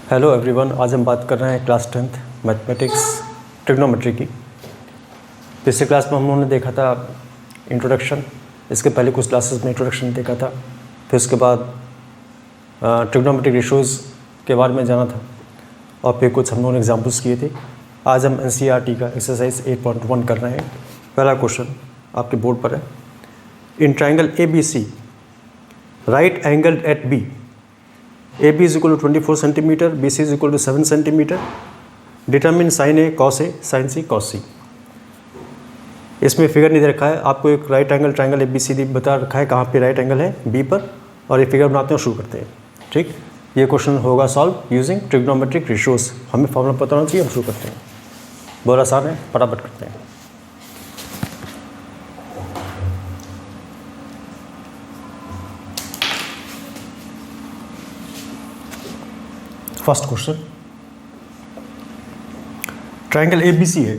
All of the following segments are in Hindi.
हेलो एवरीवन, आज हम बात कर रहे हैं क्लास 10th मैथमेटिक्स ट्रिग्नोमेट्री की। पिछले क्लास में हम लोगों ने देखा था इंट्रोडक्शन। इसके पहले कुछ क्लासेस में इंट्रोडक्शन देखा था, फिर उसके बाद ट्रिग्नोमेट्रिक रेशियोज़ के बारे में जाना था और फिर कुछ हम लोगों ने एग्जांपल्स किए थे। आज हम NCERT का एक्सरसाइज 8.1 कर रहे हैं। पहला क्वेश्चन आपके बोर्ड पर है। In triangle ABC right angle at B, AB is equal to 24 centimeter, BC is equal to 7 centimeter. Determine sin A cos A sin C cos C. इसमें फिगर नहीं दे रखा है, आपको एक राइट एंगल ट्राइंगल ABCD बता रखा है कहाँ पे राइट एंगल है B पर, और ये फिगर बनाते हैं और शुरू करते हैं। ठीक, ये क्वेश्चन होगा सॉल्व यूजिंग ट्रिग्नोमेट्रिक रेशियोज। हमें फॉर्मूला पता होना चाहिए, हम शुरू करते हैं। बहुत आसान है, फटाफट करते हैं। फर्स्ट क्वेश्चन, ट्राइंगल ABC है।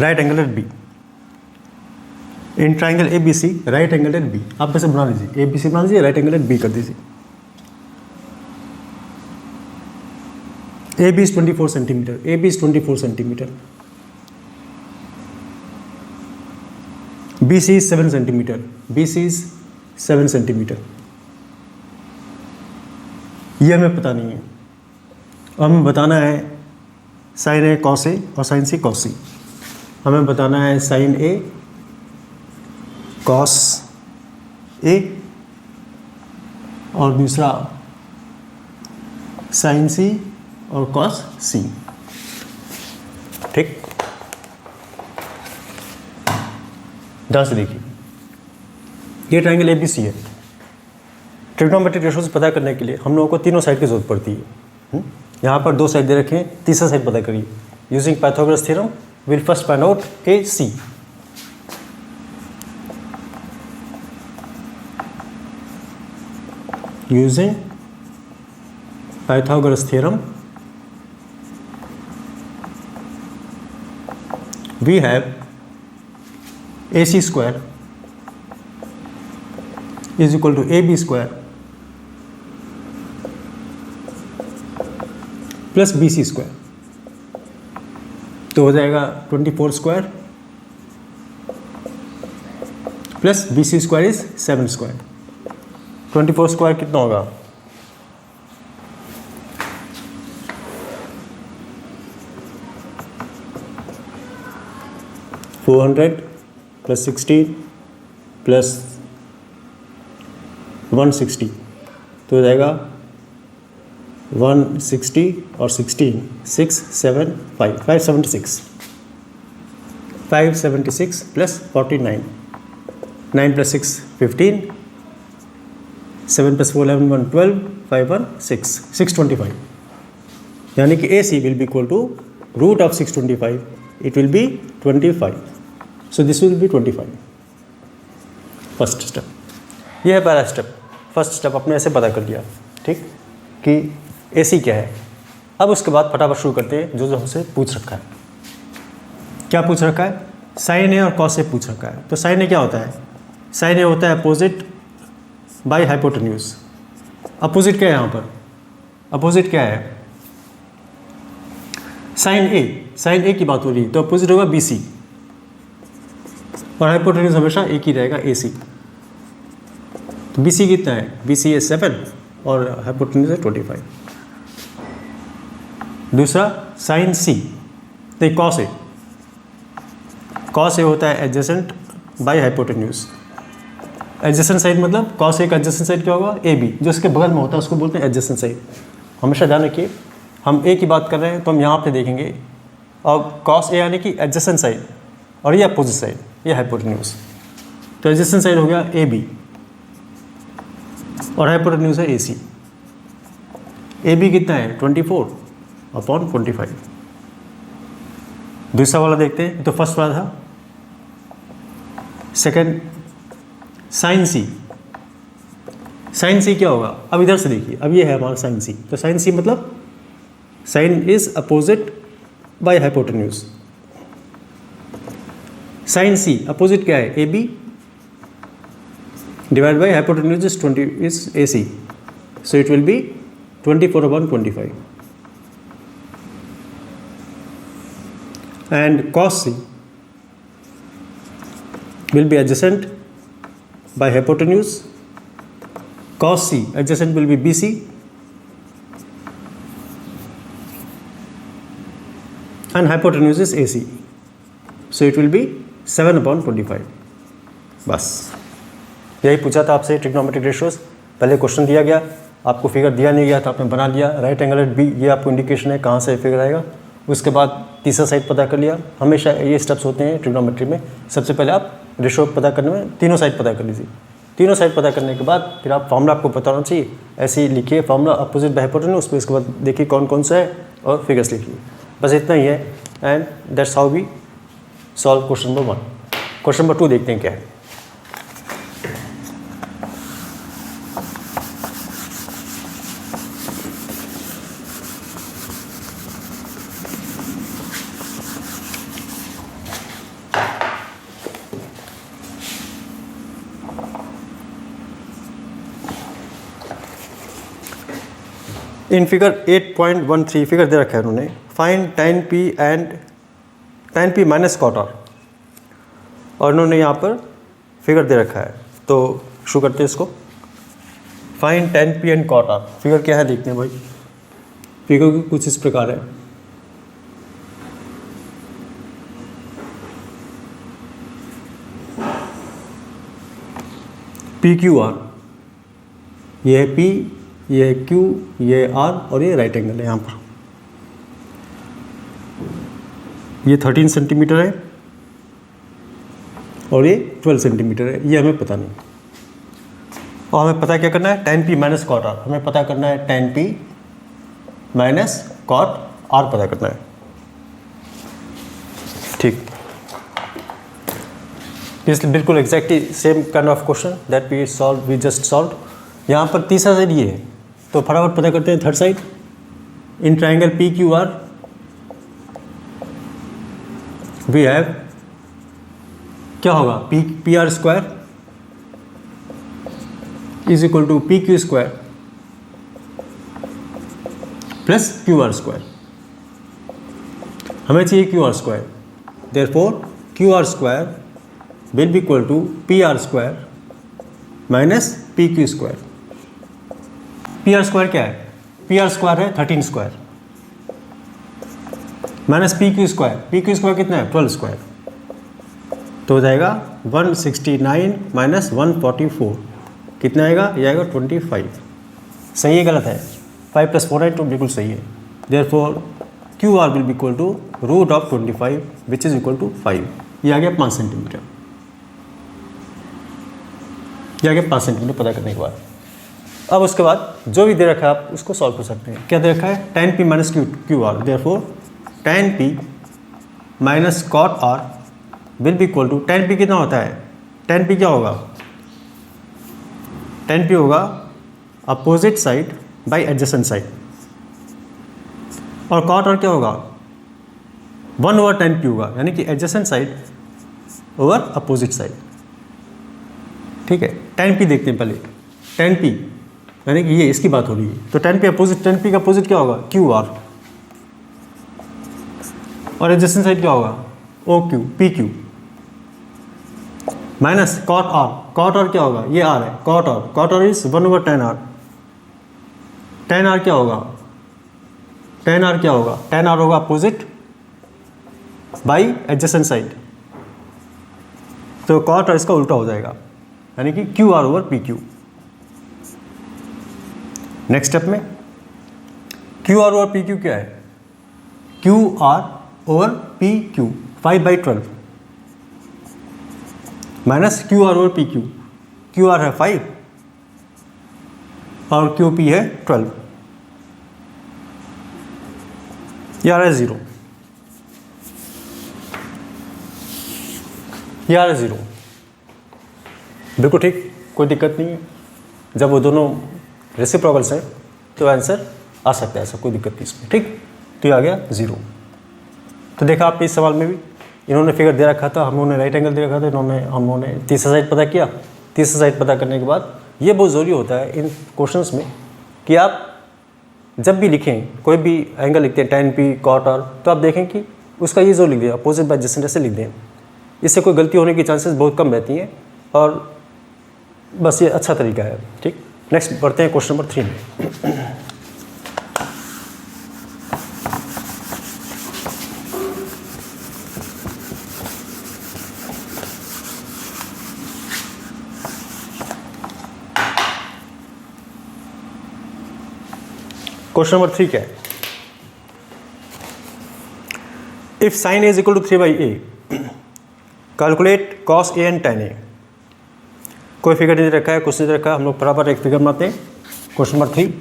Right angle at B। In triangle ABC right angle at B, आप वैसे बना लीजिए, ABC बना लीजिए, राइट एंगल एट B कर दीजिए। AB is 24 centimeter. AB is 24 centimeter. BC is 7 centimeter. BC is 7 centimeter. ये हमें पता नहीं है। हमें बताना है sin A cos A और sin C cos C। हमें बताना है sin A cos A और दूसरा sin C और cos C। ठीक, ध्यान से देखिए, ये ट्राइंगल ABC है। ट्रिग्नोमेट्रिक रेशियोज पता करने के लिए हम लोगों को तीनों साइड की जरूरत पड़ती है। यहाँ पर दो साइड दे रखे हैं, तीसरा साइड पता करिए। Using Pythagoras theorem will first find out AC। Using Pythagoras theorem we have AC square is equal to AB square plus BC square। तो हो जाएगा 24 square plus BC square is 7 square. 24 square कितना होगा? प्लस 16 प्लस 160, तो हो जाएगा 160 और 16 6 7 5 576 576 प्लस 49 9 प्लस 6 15 7 प्लस 4 11 1 12 5 1 6 625। यानी कि AC will be equal to root of 625, it will be 25। So this will be 25। First step, यह है पहला स्टेप। फर्स्ट स्टेप अपने ऐसे पता कर लिया, ठीक, कि AC क्या है। अब उसके बाद फटाफट शुरू करते हैं जो हमसे पूछ रखा है। क्या पूछ रखा है? साइन A और कॉस A पूछ रखा है। तो साइन A क्या होता है? साइन A होता है अपोजिट बाई हाइपोटेन्यूज। अपोजिट क्या है यहाँ पर? अपोजिट क्या है? साइन A की बात हो रही है, तो अपोजिट होगा BC और हाइपोटेन्यूज हमेशा एक ही रहेगा AC। तो BC कितना है? BC है 7 और हाइपोटेन्यूज है 25। दूसरा साइन C, तो कॉस A होता है adjacent by hypotenuse. Adjacent side मतलब कॉस A का एडजेसेंट साइड क्या होगा? AB, जो इसके बगल में होता है उसको बोलते हैं एडजेसेंट साइड। हमेशा ध्यान रखिए, हम A की बात कर रहे हैं तो हम यहाँ पे देखेंगे, और कॉस A यानी कि एडजेसेंट साइड और ये अपोजिट साइड, ये हाइपोटेन्यूज। तो एडजेसेंट साइड हो गया AB और हाइपोटेन्यूज है AC। AB कितना है? 24/25। दूसरा वाला देखते हैं। तो फर्स्ट वाला था, सेकंड साइन C साइन सी क्या होगा, अब इधर से देखिए, अब ये है हमारा साइन सी, तो साइन सी मतलब sine is opposite by hypotenuse. Sine C opposite क्या है, A B divide by hypotenuse is 20 is A C, so it will be 24/25 and cos c will be adjacent by hypotenuse. Cos c adjacent will be BC and hypotenuse is AC, so it will be 7/25। बस यही पूछा था आपसे ट्रिग्नोमेट्रिक रेशियोज। पहले क्वेश्चन दिया गया, आपको फिगर दिया नहीं गया था, आपने बना लिया। राइट एंगल बी, ये आपको इंडिकेशन है कहाँ से फिगर आएगा। उसके बाद तीसरा साइड पता कर लिया। हमेशा ये स्टेप्स होते हैं ट्रिग्नोमेट्री में। सबसे पहले आप रेशियो पता करने में तीनों साइड पता कर लीजिए। तीनों साइड पता करने के बाद फिर आप फॉर्मूला आपको पता होना चाहिए, ऐसे ही लिखिए फॉर्मूला अपोजिट बाय हाइपोटेन्यूज, उसमें इसके बाद देखिए कौन कौन सा है और फिगर्स लिखिए। बस इतना ही है and that's how we solve question number 1। Question number 2 देखते हैं क्या है। इन फिगर 8.13 फिगर दे रखा है उन्होंने, find tan p and tan p minus cot r, और उन्होंने यहाँ पर फिगर दे रखा है। तो शुरू करते हैं इसको। Find tan p and cot r, figure क्या है देखते हैं भाई। फिगर कुछ इस प्रकार है। पी क्यू आर, ये है P, ये है Q, ये है R और ये राइट एंगल है यहाँ पर। ये 13 सेंटीमीटर है और ये 12 सेंटीमीटर है, ये हमें पता नहीं। और हमें पता क्या करना है, tan p minus cot r, हमें पता करना है tan p minus cot r पता करना है। ठीक, इसलिए बिल्कुल exactly same kind of question that we just solve. यहाँ पर तीसरा साइड ये है, तो फटाफट पता करते हैं third side. In triangle P Q R we have, क्या होगा, P R square is equal to P Q square plus Q R square. हमें चाहिए Q R square, therefore Q R square will be equal to P R square minus P Q square. P R square क्या है, पी आर स्क्वायर है 13 square minus P Q square कितना है 12 स्क्वायर, तो हो जाएगा 169 माइनस 144 कितना आएगा, ये आएगा 25। सही है गलत है, 5 + 4 है, तो बिल्कुल सही है। Therefore Q R will be equal to root of 25 which is equal to 5। ये आ गया 5 सेंटीमीटर, ये आ गया 5 सेंटीमीटर पता करने के बाद। अब उसके बाद जो भी दे रखा है आप उसको सॉल्व कर सकते हैं। क्या दे रखा है, tan p minus Q R, therefore tan p minus cot r will be equal to, tan p कितना होता है, tan p क्या होगा, tan p होगा opposite side by adjacent side, और cot r क्या होगा 1/tan p होगा, यानी कि adjacent side over opposite side. ठीक है, tan p देखते हैं पहले। tan p यानी कि ये इसकी बात हो रही है, तो tan p का अपोजिट क्या होगा क्यू आर, और एडजेसेंट साइड क्या होगा ओ Q P Q minus cot r क्या होगा, ये r है cot r is 1/tan r। tan r क्या होगा, tan r होगा अपोजिट बाई एडजेसेंट साइड, तो cot r इसका उल्टा हो जाएगा, यानी कि Q R over P Q. Next step में Q R over P Q क्या है, Q R over P Q 5/12 minus Q R over P Q, Q R है 5 और क्यू पी है 12, ये आ रहा है 0, ये आ रहा है 0, बिल्कुल ठीक, कोई दिक्कत नहीं है। जब वो दोनों रेसिप्रोकल्स हैं तो आंसर आ सकता है, ऐसा कोई दिक्कत नहीं इसमें, ठीक। तो ये आ गया 0। तो देखा आपने इस सवाल में भी इन्होंने फिगर दे रखा था, हम लोगों ने राइट एंगल दे रखा था, हम लोगों ने तीसरा साइड पता किया। तीसरा साइड पता करने के बाद ये बहुत ज़रूरी होता है इन क्वेश्चंस में कि आप जब भी लिखें, कोई भी एंगल लिखते हैं tan p cot r, तो आप देखें कि उसका ये जो लिख दें, अपोजिट बाय एडजेसेंट ऐसे लिख दें। इससे कोई गलती होने की चांसेस बहुत कम रहती हैं और बस ये अच्छा तरीका है, ठीक। नेक्स्ट बढ़ते हैं क्वेश्चन नंबर 3 में। क्वेश्चन नंबर 3 क्या है? If sine A is equal to 3/a, calculate cos A and tan a। कोई फिगर नहीं दे रखा है, कुछ नहीं दे रखा है, हम लोग बराबर एक फिगर बनाते हैं। क्वेश्चन नंबर 3,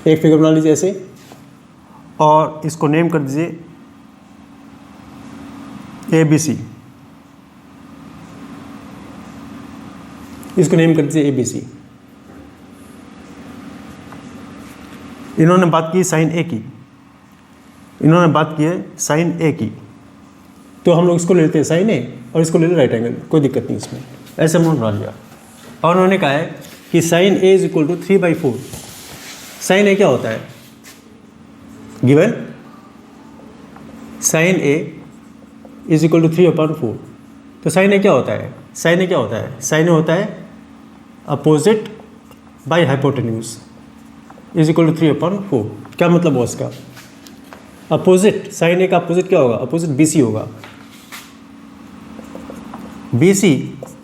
एक फिगर बना लीजिए ऐसे और इसको नेम कर दीजिए ABC। इसको नेम कर दीजिए ABC। इन्होंने बात की साइन ए की, इन्होंने बात की है साइन ए की, तो हम लोग इसको ले लेते हैं साइन ए और इसको ले लेते राइट एंगल, कोई दिक्कत नहीं इसमें, ऐसे हमने बना लिया। और उन्होंने कहा है कि sine A is equal to 3/4। Sine A क्या होता है? Given sine A is equal to 3/4। तो साइन ए क्या होता है? साइन ए क्या होता है? साइन ए होता है opposite by hypotenuse is equal to 3/4। क्या मतलब हुआ इसका? अपोजिट, साइन ए का अपोजिट क्या होगा? अपोजिट BC होगा, BC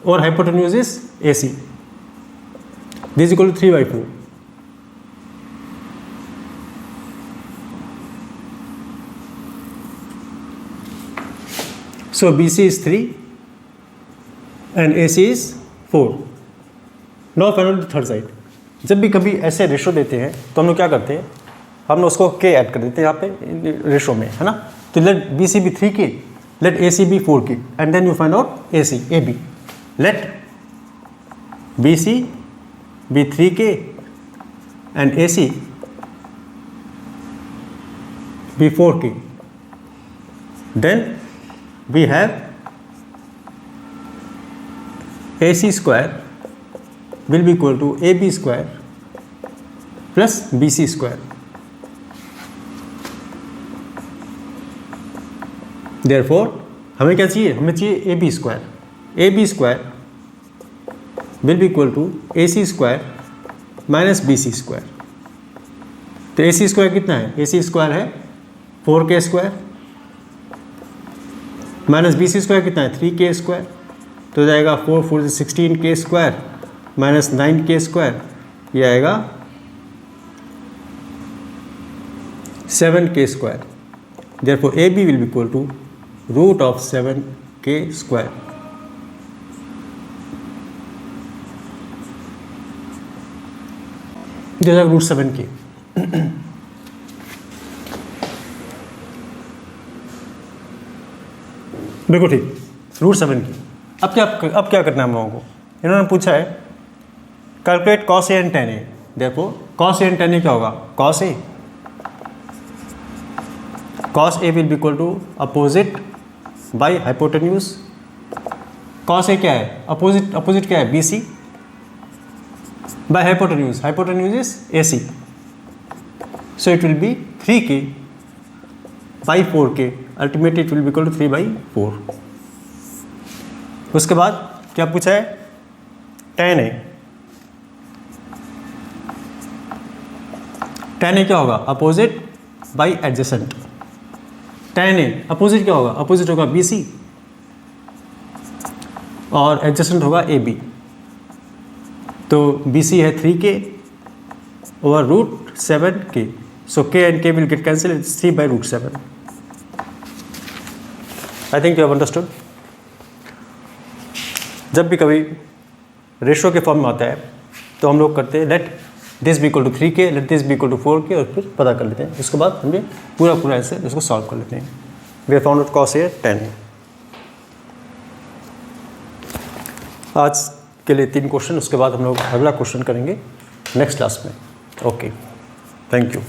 और hypotenuse is AC, this is equal to 3/4। So BC is 3 and AC is 4. Now find out the third side. जब भी कभी ऐसे रेशो देते हैं तो हम लोग क्या करते हैं, हम लोग उसको K ऐड कर देते हैं यहाँ पे रेशो में, है ना। तो late BC be 3K, let AC be 4K and then you find out AC, AB. Let BC be 3K and AC be 4K. Then we have AC square will be equal to AB square plus BC square. Therefore हमें क्या चाहिए? हमें चाहिए AB square. AB square will be equal to AC square minus BC square. तो AC square कितना है? AC square है 4K square minus BC square कितना है? 3K square. तो हो जाएगा 4 4 16K square minus 9K square, ये आएगा 7K square. Therefore AB will be equal to root of 7K square. जैसा रूट 7K। बिल्कुल ठीक, रूट 7 की। अब क्या करना है हम लोगों को? इन्होंने पूछा है calculate cos A and tan ए। देखो कॉस ए एंड tan ए क्या होगा? Cos A will be equal to opposite by hypotenuse. Cos A क्या है? अपोजिट क्या है? BC by hypotenuse is AC, so it will be 3K by 4K, ultimately it will be equal to 3/4। उसके बाद क्या पूछा है? tan A। tan A क्या होगा? Opposite by adjacent. tan A opposite क्या होगा? अपोजिट होगा BC और एडजेसेंट होगा AB। तो BC है 3K over root 7K, so K and K will get cancelled, it's 3/7। I think you have understood। जब भी कभी रेशो के फॉर्म में आता है तो हम लोग करते हैं let this be equal to 3k, let this be equal to 4k, और फिर पता कर लेते हैं। उसके बाद हम ये पूरा ऐसे इसको सॉल्व कर लेते हैं। We have found out cos A 10। आज के लिए 3 क्वेश्चन, उसके बाद हम लोग अगला क्वेश्चन करेंगे नेक्स्ट क्लास में। Okay, thank you.